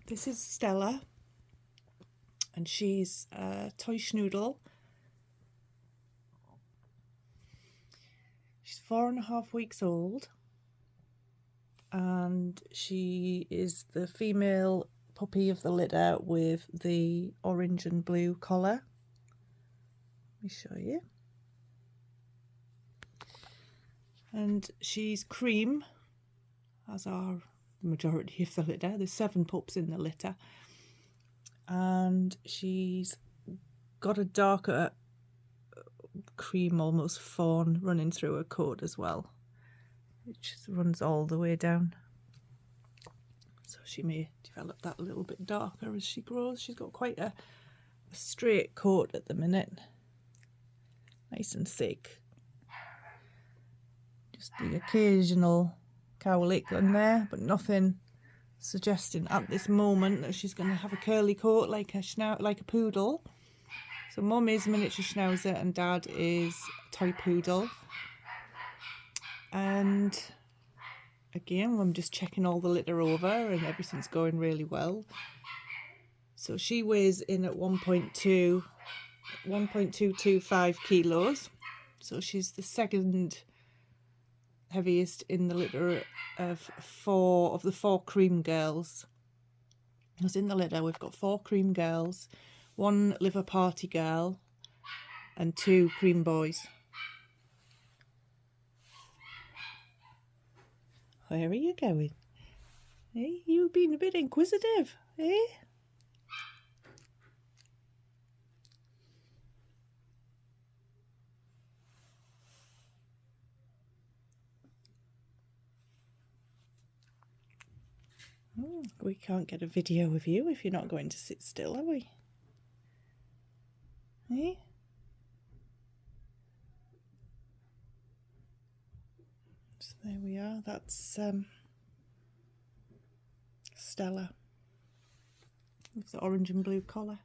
This is Stella, and she's a toy Schnoodle. She's 4.5 weeks old, and she is the female puppy of the litter with the orange and blue collar. Let me show you. And she's cream, as are the majority of the litter. There's 7 pups in the litter, and she's got a darker cream, almost fawn, running through her coat as well. It just runs all the way down, so she may develop that a little bit darker as she grows. She's got quite a straight coat at the minute, nice and thick. Just the occasional cowlick on there, but nothing suggesting at this moment that she's going to have a curly coat like a poodle. So Mum is miniature schnauzer and Dad is toy poodle. And again, I'm just checking all the litter over and everything's going really well. So she weighs in at 1.225 kilos. So she's the second heaviest in the litter of the four cream girls. As in the litter, we've got 4 cream girls, 1 liver party girl, and 2 cream boys. Where are you going? Hey, you've been a bit inquisitive, eh? We can't get a video of you if you're not going to sit still, are we? Eh? So there we are. That's Stella with the orange and blue collar.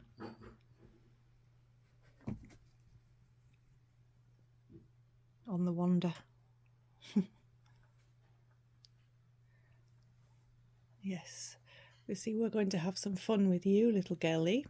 On the wander. Yes, we see we're going to have some fun with you, little girlie.